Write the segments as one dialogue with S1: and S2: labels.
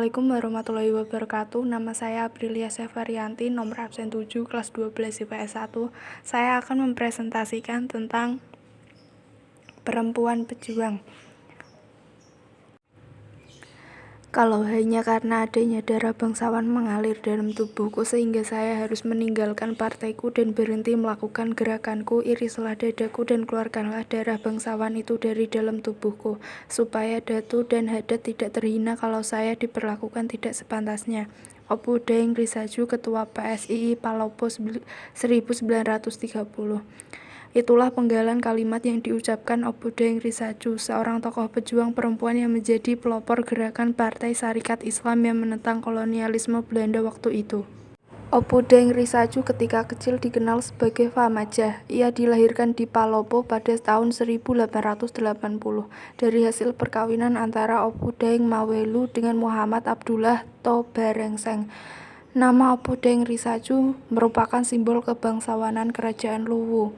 S1: Assalamualaikum warahmatullahi wabarakatuh. Nama saya Aprilia Severianti, nomor absen 7, kelas 12 IPS 1. Saya akan mempresentasikan tentang perempuan pejuang. Kalau hanya karena adanya darah bangsawan mengalir dalam tubuhku sehingga saya harus meninggalkan partaiku dan berhenti melakukan gerakanku, irislah dadaku dan keluarkanlah darah bangsawan itu dari dalam tubuhku, supaya Datu dan Hadat tidak terhina kalau saya diperlakukan tidak sepantasnya. Opu Daeng Risaju, Ketua PSII Palopo 1930. Itulah penggalan kalimat yang diucapkan Opu Daeng Risaju, seorang tokoh pejuang perempuan yang menjadi pelopor gerakan Partai Sarekat Islam yang menentang kolonialisme Belanda waktu itu. Opu Daeng Risaju ketika kecil dikenal sebagai Famajah. Ia dilahirkan di Palopo pada tahun 1880 dari hasil perkawinan antara Opu Daeng Mawelu dengan Muhammad Abdullah Tobarengseng. Nama Opu Daeng Risaju merupakan simbol kebangsawanan kerajaan Luwu.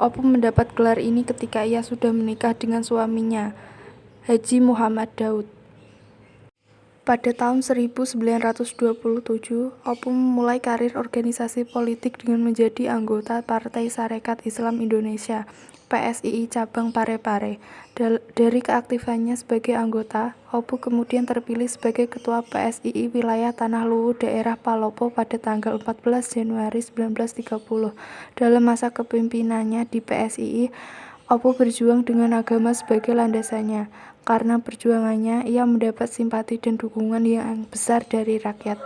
S1: Opu mendapat gelar ini ketika ia sudah menikah dengan suaminya, Haji Muhammad Daud. Pada tahun 1927, Opu memulai karir organisasi politik dengan menjadi anggota Partai Sarekat Islam Indonesia, PSII Cabang Parepare. Dari keaktifannya sebagai anggota, Opu kemudian terpilih sebagai Ketua PSII Wilayah Tanah Luwu Daerah Palopo pada tanggal 14 Januari 1930. Dalam masa kepemimpinannya di PSII, Opu berjuang dengan agama sebagai landasannya. Karena perjuangannya, ia mendapat simpati dan dukungan yang besar dari rakyat.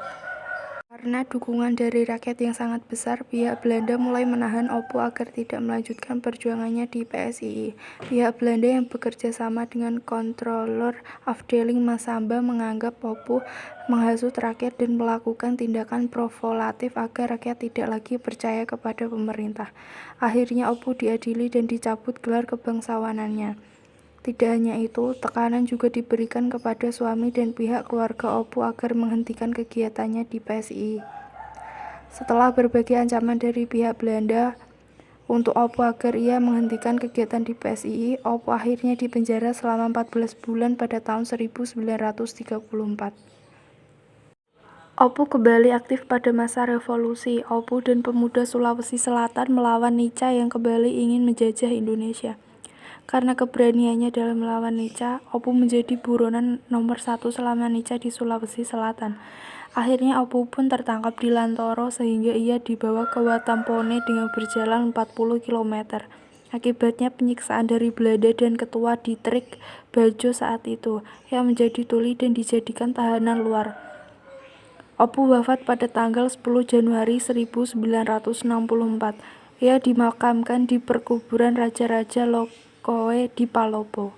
S1: Karena dukungan dari rakyat yang sangat besar, pihak Belanda mulai menahan Opu agar tidak melanjutkan perjuangannya di PSII. Pihak Belanda yang bekerja sama dengan Controller Afdeling Masamba menganggap Opu menghasut rakyat dan melakukan tindakan provolatif agar rakyat tidak lagi percaya kepada pemerintah. Akhirnya Opu diadili dan dicabut gelar kebangsawanannya. Tidak hanya itu, tekanan juga diberikan kepada suami dan pihak keluarga Opu agar menghentikan kegiatannya di PSII. Setelah berbagai ancaman dari pihak Belanda untuk Opu agar ia menghentikan kegiatan di PSII, Opu akhirnya dipenjara selama 14 bulan pada tahun 1934. Opu kembali aktif pada masa revolusi. Opu dan pemuda Sulawesi Selatan melawan Nica yang kembali ingin menjajah Indonesia. Karena keberaniannya dalam melawan Nica, Opu menjadi buronan nomor 1 selama Nica di Sulawesi Selatan. Akhirnya Opu pun tertangkap di Lantoro sehingga ia dibawa ke Watampone dengan berjalan 40 km. Akibatnya penyiksaan dari Belanda dan Ketua Distrik Bajo saat itu, yang menjadi tuli dan dijadikan tahanan luar. Opu wafat pada tanggal 10 Januari 1964. Ia dimakamkan di perkuburan Raja-Raja Lokowe di Palopo.